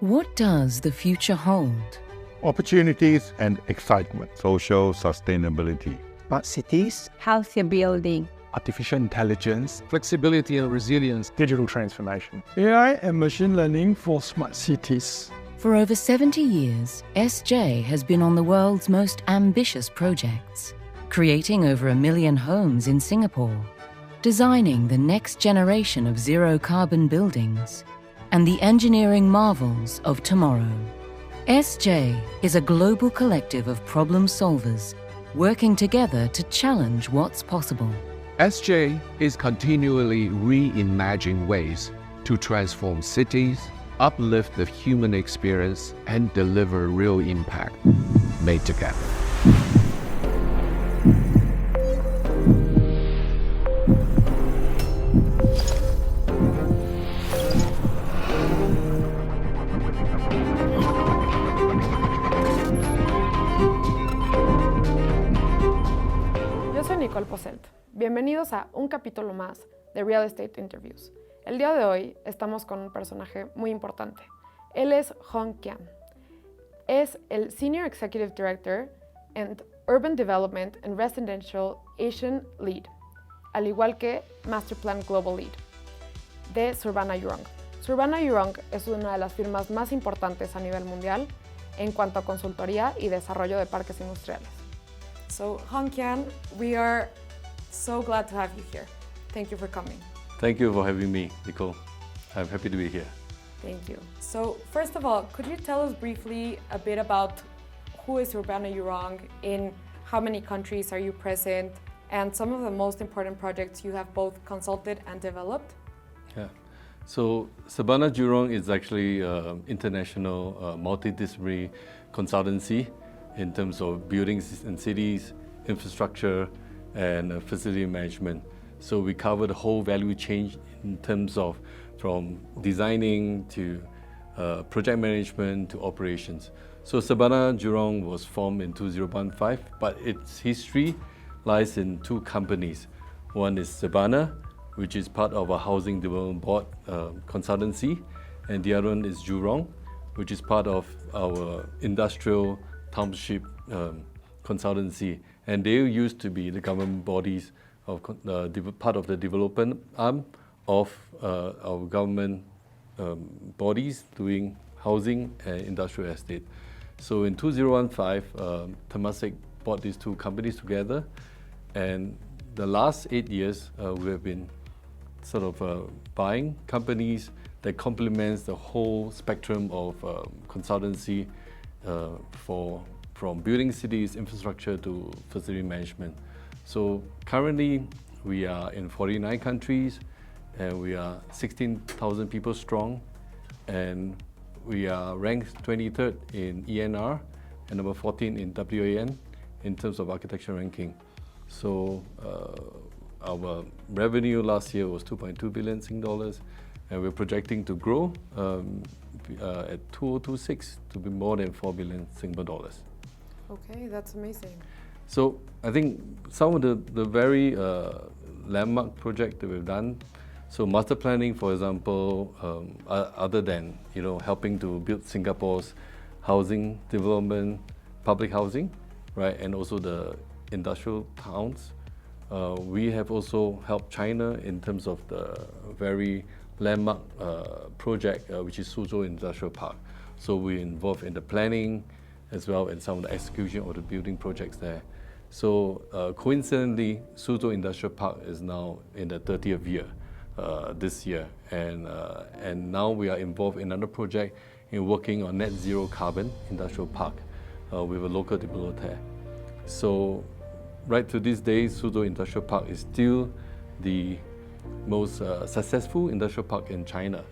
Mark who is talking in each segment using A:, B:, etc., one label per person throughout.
A: What does the future hold?
B: Opportunities and excitement.
C: Social sustainability.
D: Smart cities.
E: Healthier building.
F: Artificial intelligence.
G: Flexibility and resilience.
H: Digital transformation.
I: AI and machine learning for smart cities.
A: For over 70 years, SJ has been on the world's most ambitious projects, creating over 1 million homes in Singapore, designing the next generation of zero-carbon buildings, and the engineering marvels of tomorrow. SJ is a global collective of problem solvers working together to challenge what's possible.
G: SJ is continually reimagining ways to transform cities, uplift the human experience, and deliver real impact made together.
J: Yo soy Nicole Posselt. Bienvenidos a un capítulo más de Real Estate Interviews. El día de hoy estamos con un personaje muy importante. Él es Jurong Kiang. Es el Senior Executive Director and Urban Development and Residential Asian Lead, al igual que Master Plan Global Lead de Surbana Jurong. Surbana Jurong es una de las firmas más importantes a nivel mundial en cuanto a consultoría y desarrollo de parques industriales. So, Jurong Kiang, we are so glad to have you here. Thank you for coming.
K: Thank you for having me, Nicole. I'm happy to be here.
J: Thank you. So, first of all, could you tell us briefly a bit about who is Surbana Jurong, in how many countries are you present, and some of the most important projects you have both consulted and developed?
K: Yeah. So, Surbana Jurong is actually an international multidisciplinary consultancy in terms of buildings and cities, infrastructure, and facility management. So we cover the whole value chain in terms of from designing to project management to operations. So Surbana Jurong was formed in 2015, but its history lies in two companies. One is Surbana, which is part of a housing development board consultancy, and the other one is Jurong, which is part of our industrial township consultancy. And they used to be the government bodies of part of the development arm of our government bodies doing housing and industrial estate. So in 2015, Temasek brought these two companies together, and the last 8 years we have been sort of buying companies that complements the whole spectrum of consultancy from building cities, infrastructure to facility management. So currently we are in 49 countries and we are 16,000 people strong, and we are ranked 23rd in ENR and number 14 in WAN in terms of architecture ranking. So our revenue last year was 2.2 billion Sing dollars, and we're projecting to grow at 2026 to be more than 4 billion Singapore dollars.
J: Okay, that's amazing.
K: So I think some of the very landmark projects that we've done, so master planning, for example, other than helping to build Singapore's housing development, public housing, right, and also the industrial towns, we have also helped China in terms of the very landmark project, which is Suzhou Industrial Park. So we're involved in the planning as well as some of the execution of the building projects there. So coincidentally, Suzhou Industrial Park is now in the 30th year this year, and now we are involved in another project in working on net zero carbon industrial park with a local developer. So right to this day, Suzhou Industrial Park is still the most successful industrial park in China.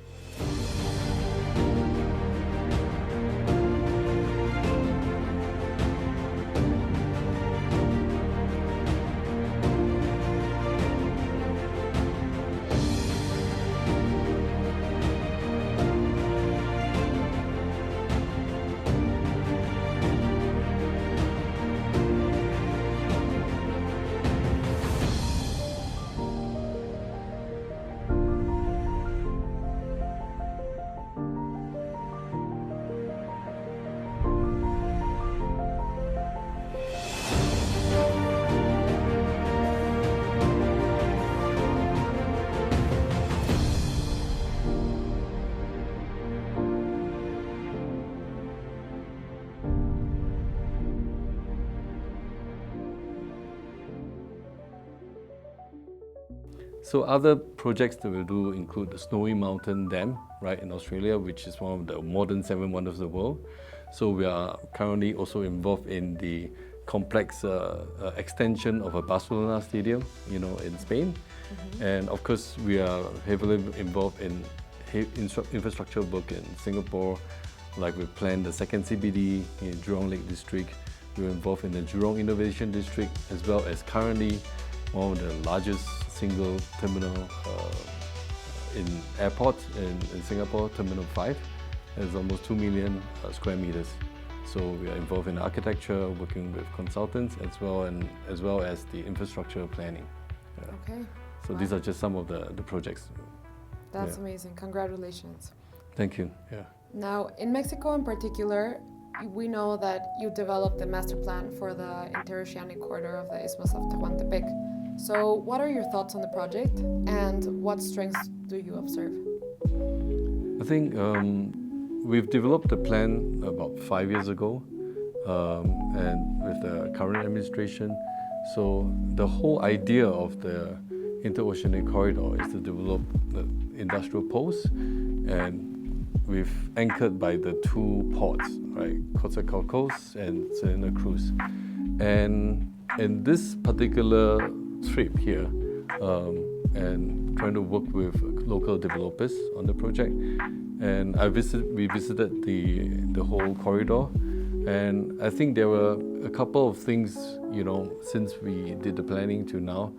K: So other projects that we'll do include the Snowy Mountain Dam, right, in Australia, which is one of the modern 7 wonders of the world. So we are currently also involved in the complex extension of a Barcelona stadium, in Spain. And of course, we are heavily involved in infrastructure work in Singapore. Like we planned the second CBD in Jurong Lake District. We're involved in the Jurong Innovation District, as well as currently one of the largest single terminal in airport in Singapore, Terminal 5. It's almost 2 million square meters. So we are involved in architecture, working with consultants, as well as the infrastructure planning. Yeah.
J: Okay.
K: So these are just some of the projects.
J: That's amazing. Congratulations.
K: Thank you. Yeah.
J: Now, in Mexico in particular, we know that you developed the master plan for the Interoceanic corridor of the Isthmus of Tehuantepec. So what are your thoughts on the project, and what strengths do you observe?
K: I think we've developed a plan about 5 years ago, and with the current administration. So the whole idea of the Interoceanic corridor is to develop the industrial poles, and we've anchored by the 2 ports, right, Coatzacoalcos and Santa Cruz. And in this particular trip here, and trying to work with local developers on the project, and we visited the whole corridor, and I think there were a couple of things, since we did the planning to now,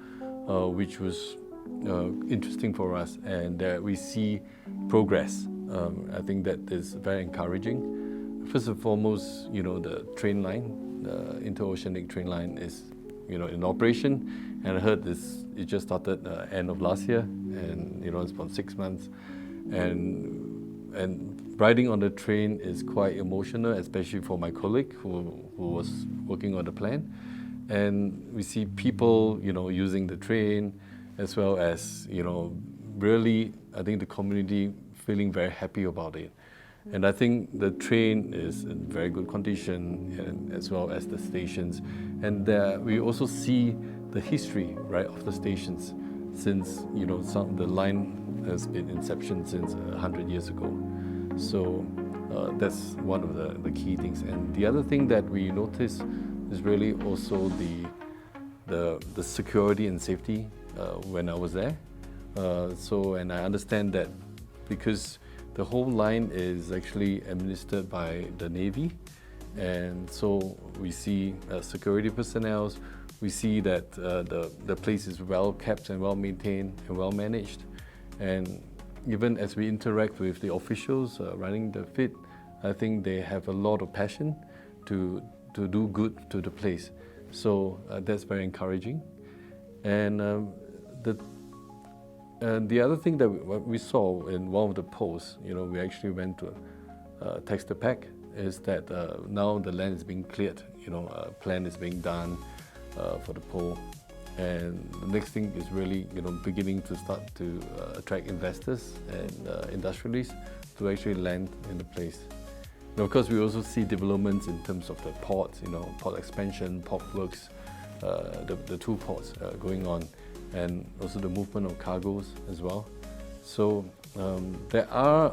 K: which was interesting for us, and that we see progress. I think that is very encouraging. First and foremost, the train line, the interoceanic train line is, in operation, and I heard it just started end of last year, and it's about 6 months, and riding on the train is quite emotional, especially for my colleague who was working on the plan, and we see people, using the train, as well as, really, I think the community feeling very happy about it. And I think the train is in very good condition, and as well as the stations. And we also see the history, right, of the stations since, the line has been inception since 100 years ago. So that's one of the key things. And the other thing that we notice is really also the security and safety when I was there. And I understand that because the whole line is actually administered by the Navy, and so we see security personnel. We see that the place is well kept and well maintained and well managed, and even as we interact with the officials running the FIT, I think they have a lot of passion to do good to the place. So that's very encouraging. And the other thing that we saw in one of the posts, we actually went to Textopec, is that now the land is being cleared, a plan is being done for the pole. And the next thing is really, beginning to start to attract investors and industrialists to actually land in the place. And of course, we also see developments in terms of the ports, port expansion, port works, the 2 ports going on, and also the movement of cargoes as well. So there are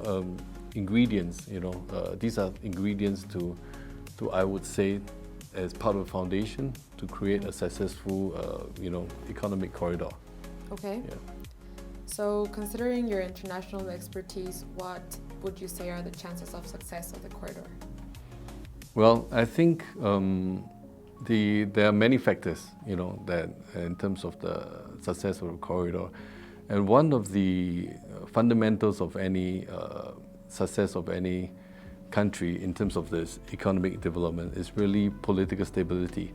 K: ingredients, these are ingredients to I would say, as part of a foundation to create a successful, economic corridor.
J: Okay.
K: Yeah.
J: So considering your international expertise, what would you say are the chances of success of the corridor?
K: Well, I think there are many factors, that in terms of the success of the corridor. And one of the fundamentals of any success of any country in terms of this economic development is really political stability,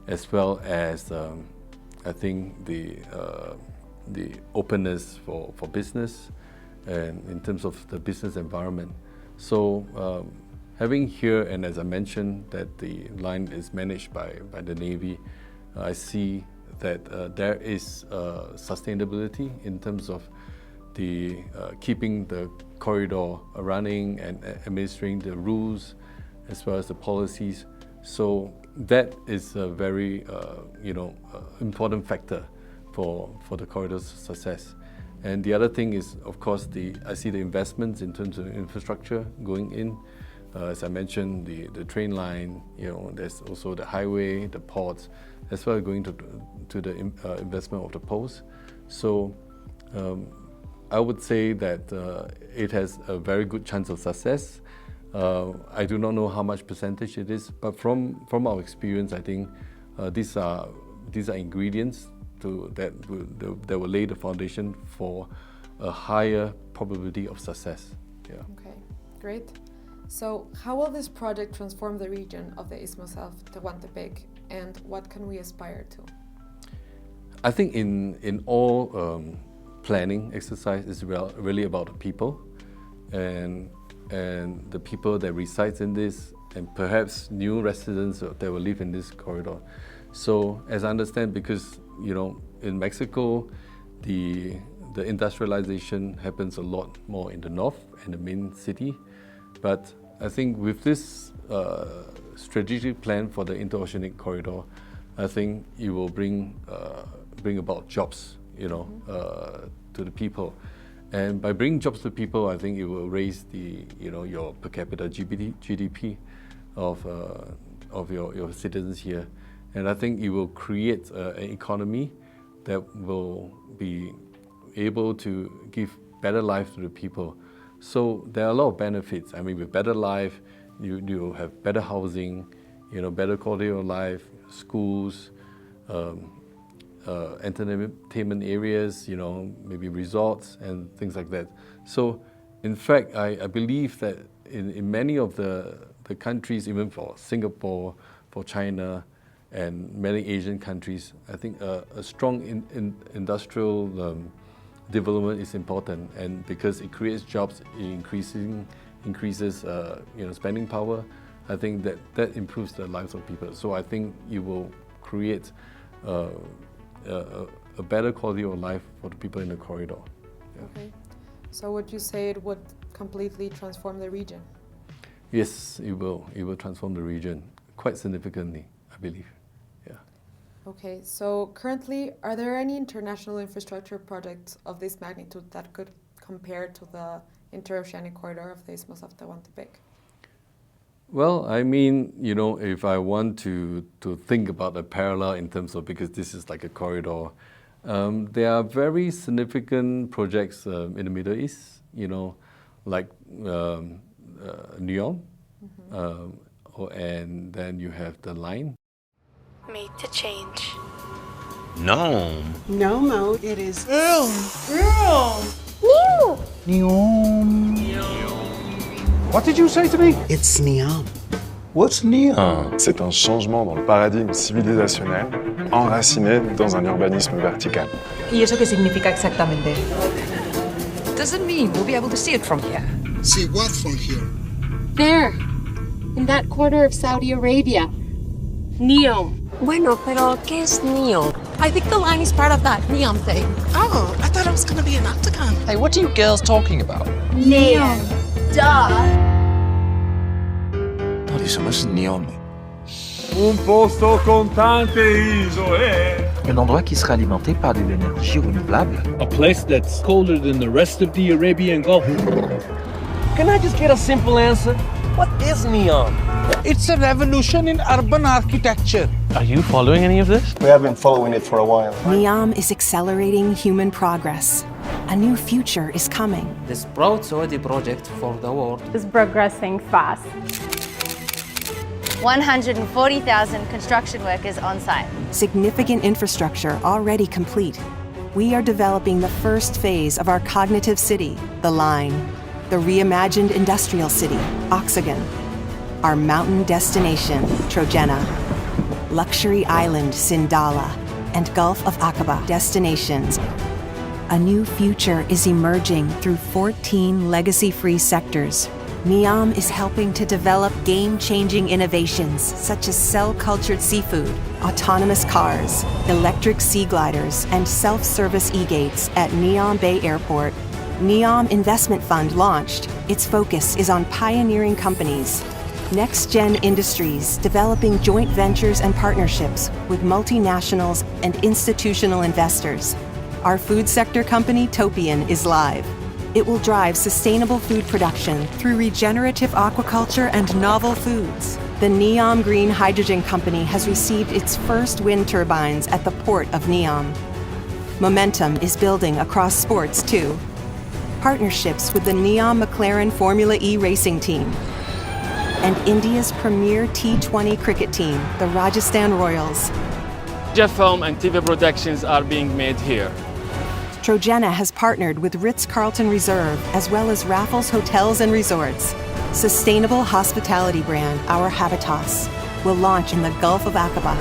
K: as well as I think the openness for business, and in terms of the business environment. So having here, and as I mentioned, that the line is managed by the Navy, I see that there is sustainability in terms of the keeping the corridor running and administering the rules as well as the policies. So that is a very important factor for the corridor's success. And the other thing is, of course, I see the investments in terms of infrastructure going in. As I mentioned, the train line, there's also the highway, the ports, as well as going to the investment of the posts. So I would say that it has a very good chance of success. I do not know how much percentage it is, but from our experience, I think these are ingredients that will lay the foundation for a higher probability of success. Yeah.
J: Okay, great. So how will this project transform the region of the Istmus of Tehuantepec, and what can we aspire to?
K: I think in all planning exercise is really about the people and the people that resides in this, and perhaps new residents that will live in this corridor. So as I understand, because in Mexico, the industrialization happens a lot more in the north and the main city, but I think with this strategic plan for the interoceanic corridor, I think it will bring about jobs, to the people, and by bringing jobs to people, I think it will raise your per capita GDP of your citizens here, and I think it will create an economy that will be able to give better life to the people. So there are a lot of benefits. I mean, with better life, you have better housing, better quality of life, schools, entertainment areas, maybe resorts and things like that. So, in fact, I believe that in many of the countries, even for Singapore, for China, and many Asian countries, I think a strong industrial development is important, and because it creates jobs, it increases spending power. I think that improves the lives of people. So I think it will create a better quality of life for the people in the corridor. Yeah.
J: Okay. So would you say it would completely transform the region?
K: Yes, it will. It will transform the region quite significantly, I believe. Yeah.
J: Okay, so currently, are there any international infrastructure projects of this magnitude that could compare to the interoceanic corridor of the Istmus of Tehuantepec?
K: Well, I mean, if I want to think about a parallel in terms of, because this is like a corridor, there are very significant projects in the Middle East, like NEOM, and then you have the line.
D: Made to change.
E: No.
H: No, Mo, it is.
L: What did you say to me?
H: It's Niam.
E: What's Niam?
M: C'est un changement dans le paradigme civilisationnel, enraciné dans un urbanisme vertical.
N: ¿Y eso qué significa exactamente? Does it mean we'll be able to see it from here?
O: See what from here?
D: There, in that corner of Saudi Arabia. NEOM.
N: Bueno, pero ¿qué es NEOM? I think the line is part of that NEOM thing.
H: Oh, I thought it was going to be an octagon.
E: Hey, what are you girls talking about?
D: NEOM. Duh.
E: 到底什么是 NEOM?
L: Un posto con tante isole.
P: Un endroit qui sera alimenté par de l'énergie renouvelable.
Q: A place that's colder than the rest of the Arabian Gulf.
R: Can I just get a simple answer? What is NEOM?
S: It's a revolution in urban architecture.
Q: Are you following any of this?
T: We have been following it for a while.
U: NEOM is accelerating human progress. A new future is coming.
V: This broad Saudi project for the world
W: is progressing fast.
X: 140,000 construction workers on site.
U: Significant infrastructure already complete. We are developing the first phase of our cognitive city, the Line, the reimagined industrial city, Oxagon, our mountain destination, Trojena, luxury island, Sindala, and Gulf of Aqaba destinations. A new future is emerging through 14 legacy-free sectors. NEOM is helping to develop game-changing innovations such as cell-cultured seafood, autonomous cars, electric sea gliders, and self-service e-gates at NEOM Bay Airport. NEOM Investment Fund launched. Its focus is on pioneering companies. Next-gen industries developing joint ventures and partnerships with multinationals and institutional investors. Our food sector company, Topian, is live. It will drive sustainable food production through regenerative aquaculture and novel foods. The Neom Green Hydrogen Company has received its first wind turbines at the port of Neom. Momentum is building across sports, too. Partnerships with the Neom McLaren Formula E racing team and India's premier T20 cricket team, the Rajasthan Royals.
B: Jet film and TV productions are being made here.
U: Trojena has partnered with Ritz-Carlton Reserve as well as Raffles Hotels and Resorts. Sustainable hospitality brand Our Habitas will launch in the Gulf of Aqaba.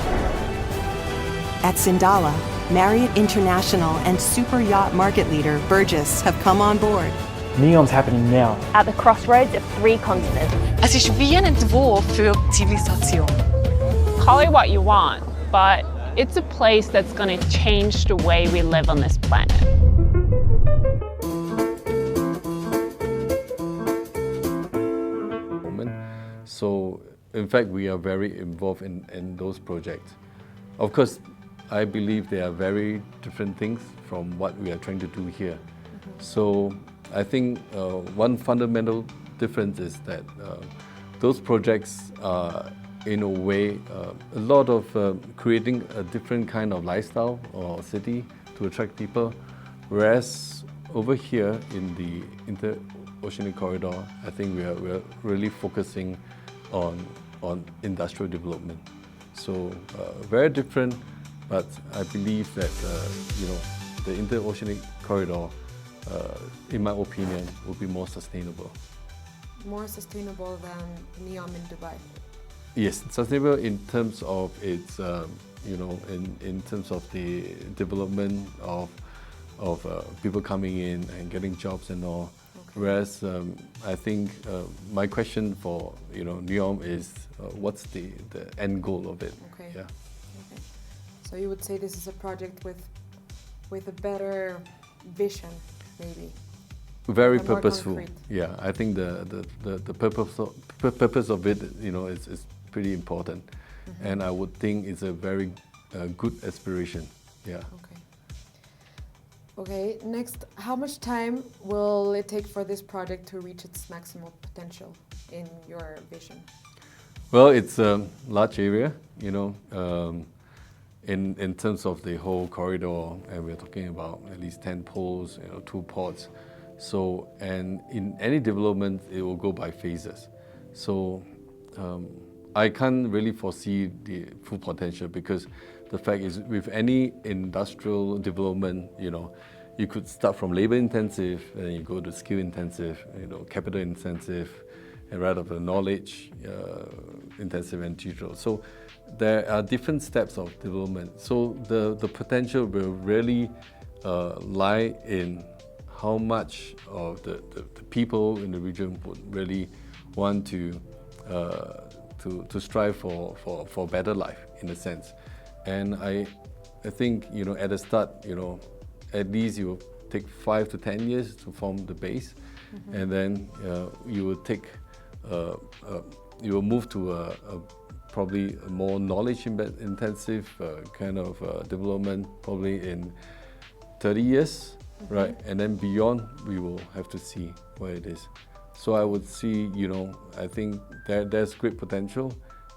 U: At Sindala, Marriott International and super yacht market leader Burgess have come on board.
O: Neom's happening now.
X: At the crossroads of 3 continents.
T: Es ist wie ein Entwurf für Zivilisation.
W: Call it what you want, but it's a place that's going to change the way we live on this planet.
K: So, in fact, we are very involved in those projects. Of course, I believe they are very different things from what we are trying to do here. So, I think one fundamental difference is that those projects are, in a way, a lot of creating a different kind of lifestyle or city to attract people, whereas over here in the Interoceanic Corridor, I think we are really focusing on industrial development. So very different, but I believe that the Interoceanic Corridor, in my opinion, will be more sustainable.
J: More sustainable than Neom in Dubai.
K: Yes, sustainable in terms of its, in terms of the development of people coming in and getting jobs and all. Okay. Whereas I think my question for Neom is what's the end goal of it?
J: Okay.
K: Yeah.
J: Okay. So you would say this is a project with a better vision, maybe.
K: Very purposeful. Yeah, I think the purpose of it, is pretty important, and I would think it's a very good aspiration. Yeah.
J: Okay. Okay. Next, how much time will it take for this project to reach its maximum potential in your vision?
K: Well, it's a large area, in terms of the whole corridor, and we're talking about at least 10 poles, 2 ports. So, and in any development, it will go by phases. So, I can't really foresee the full potential because the fact is, with any industrial development, you could start from labor intensive, and you go to skill intensive, capital intensive, and rather the knowledge intensive and digital. So, there are different steps of development. So, the potential will really lie in how much of the people in the region would really want to strive for better life, in a sense. And I think, at the start, at least you will take 5 to 10 years to form the base, and then you will take, you will move to a probably a more knowledge intensive kind of development, probably in 30 years. Right, and then beyond, we will have to see where it is. So I would see, I think there's great potential,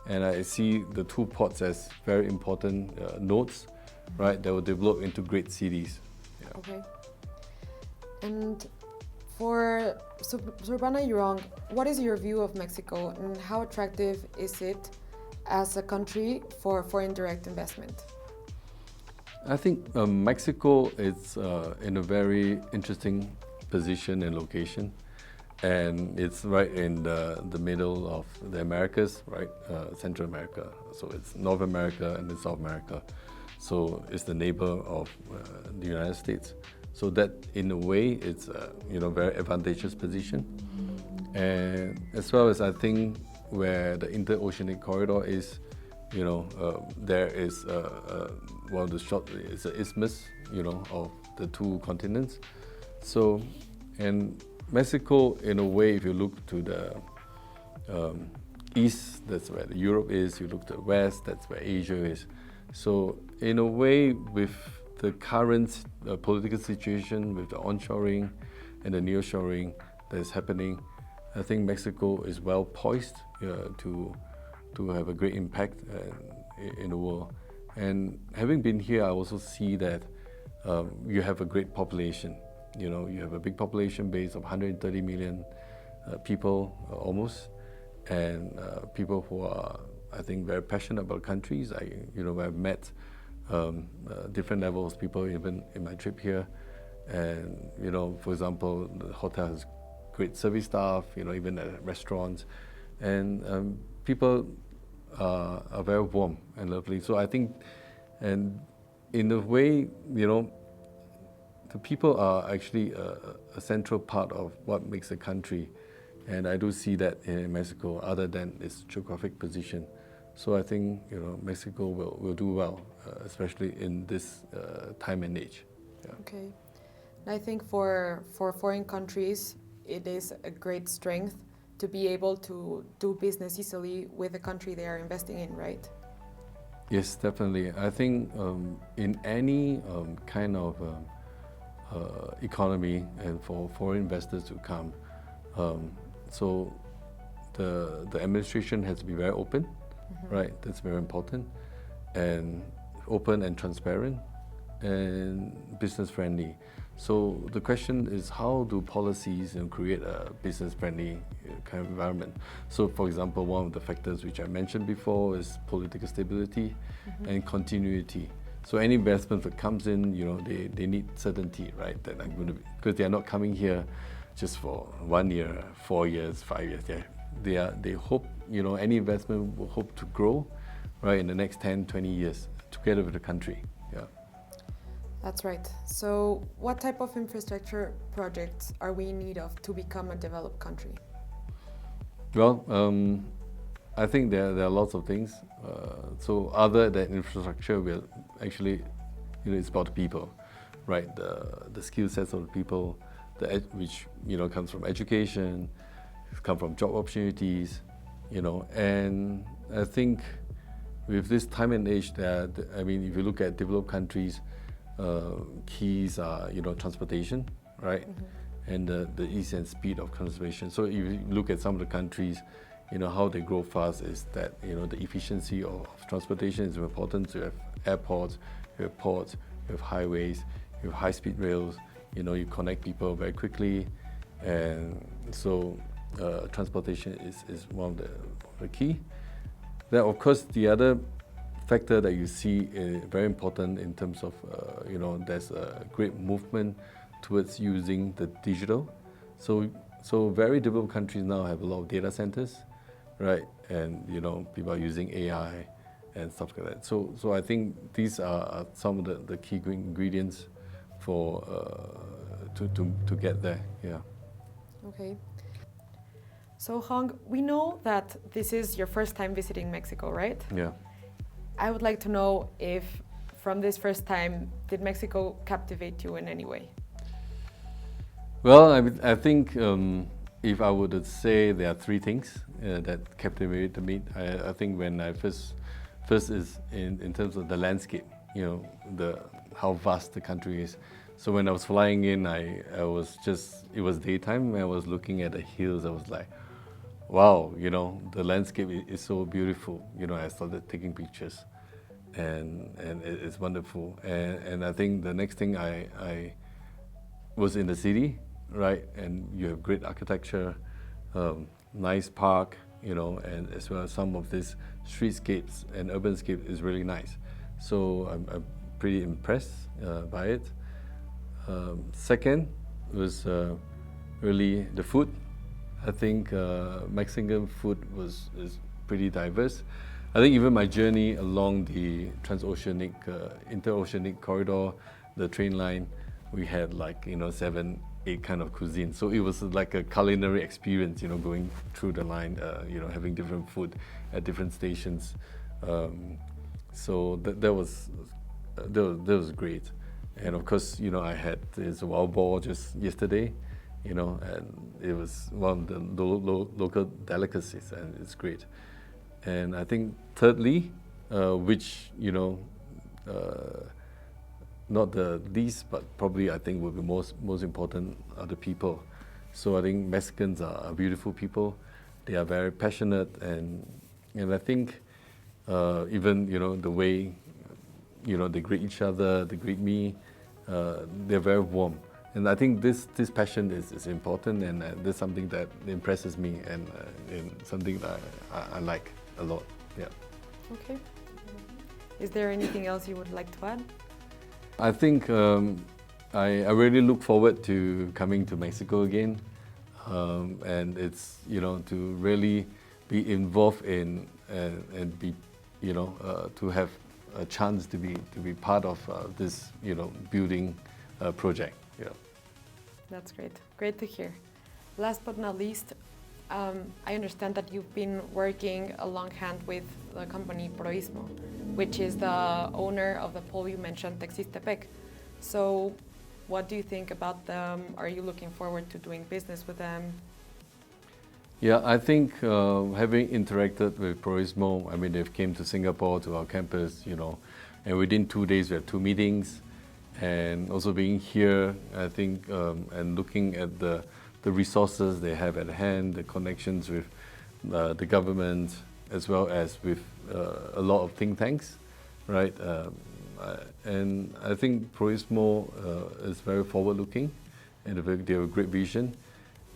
K: and I see the 2 ports as very important nodes, right, that will develop into great cities. Yeah.
J: Okay. And for Surbana Jurong, what is your view of Mexico, and how attractive is it as a country for indirect investment?
K: I think Mexico is in a very interesting position and location, and it's right in the middle of the Americas, right, Central America. So it's North America and then South America. So it's the neighbor of the United States. So that, in a way, it's very advantageous position, and as well as I think where the Interoceanic Corridor is. There is one of the short, it's an isthmus, of the 2 continents. So, and Mexico, in a way, if you look to the east, that's where Europe is. You look to the west, that's where Asia is. So in a way, with the current political situation, with the onshoring and the nearshoring that is happening, I think Mexico is well poised to have a great impact in the world. And having been here, I also see that you have a great population. You know, you have a big population base of 130 million people almost, and people who are, I think, very passionate about countries. I've met different levels of people even in my trip here. And, for example, the hotel has great service staff, even at restaurants. And people are very warm and lovely. So I think, and in a way, the people are actually a central part of what makes a country. And I do see that in Mexico, other than its geographic position. So I think Mexico will do well, especially in this time and age. Yeah.
J: Okay. And I think for foreign countries, it is a great strength to be able to do business easily with the country they are investing in, right?
K: Yes, definitely. I think in any kind of economy, and for foreign investors to come, so the administration has to be very open, right? That's very important, and open and transparent, and business friendly. So the question is, how do policies create a business friendly kind of environment? So, for example, one of the factors which I mentioned before is political stability and continuity. So any investment that comes in, they need certainty, right? That I'm going to, because they are not coming here just for 1 year, 4 years, 5 years. They hope, any investment will hope to grow, right, in the next 10, 20 years together with the country. Yeah.
J: That's right. So what type of infrastructure projects are we in need of to become a developed country?
K: Well, I think there are lots of things. So other than infrastructure, we're actually, it's about the people, right? The skill sets of the people, which comes from education, come from job opportunities, and I think with this time and age that, if you look at developed countries, keys are, transportation, right? And the ease and speed of conservation. So if you look at some of the countries, how they grow fast is that, the efficiency of transportation is important. So you have airports, you have ports, you have highways, you have high-speed rails, you connect people very quickly. And so transportation is one of the key. Then, of course, the other factor that you see is very important in terms of, there's a great movement towards using the digital. So very developed countries now have a lot of data centers, right? And, people are using AI and stuff like that. So I think these are some of the key ingredients for to get there, yeah.
J: Okay. So Hong, we know that this is your first time visiting Mexico, right?
K: Yeah.
J: I would like to know if from this first time, did Mexico captivate you in any way?
K: Well, I think if I were to say there are three things that captivated me, I think when I first is in terms of the landscape, how vast the country is. So when I was flying in, it was daytime, and I was looking at the hills. I was like, wow, the landscape is so beautiful. I started taking pictures, and it's wonderful. And I think the next thing I was in the city, right? And you have great architecture, nice park, and as well as some of these streetscapes and urbanscape is really nice. So I'm pretty impressed by it. Second was really the food. I think Mexican food is pretty diverse. I think even my journey along the interoceanic corridor, the train line, we had 7, 8 kind of cuisine. So it was like a culinary experience, going through the line, having different food at different stations. So that was great. And of course, I had this wild boar just yesterday, you know, and it was one of the local delicacies, and it's great. And I think thirdly, which, you know, not the least, but probably I think will be most important are the people. So I think Mexicans are beautiful people. They are very passionate, and I think even, you know, the way, you know, they greet each other, they greet me, they're very warm. And I think this passion is important, and this is something that impresses me, and something that I like a lot. Yeah.
J: Okay. Is there anything else you would like to add?
K: I think I really look forward to coming to Mexico again, and it's, you know, to really be involved in and be, you know, to have a chance to be part of this, you know, building project. Yeah.
J: That's great. Great to hear. Last but not least, I understand that you've been working along hand with the company PROISTMO, which is the owner of the pole you mentioned, Texistepec. So what do you think about them? Are you looking forward to doing business with them?
K: Yeah, I think having interacted with PROISTMO, I mean, they've came to Singapore, to our campus, you know, and within 2 days we had 2 meetings. And also being here, I think, and looking at the resources they have at hand, the connections with the government, as well as with a lot of think tanks, right? And I think PROISTMO is very forward-looking, and they have a great vision.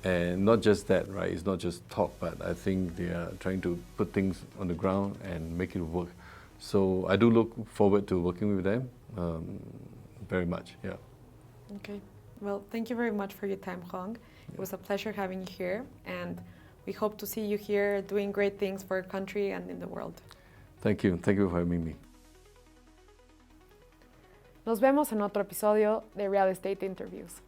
K: And not just that, right? It's not just talk, but I think they are trying to put things on the ground and make it work. So I do look forward to working with them very much, yeah.
J: Okay. Well, thank you very much for your time, Jurong. It was a pleasure having you here, and we hope to see you here doing great things for our country and in the world.
K: Thank you. Thank you for having me.
J: Nos vemos en otro episodio de Real Estate Interviews.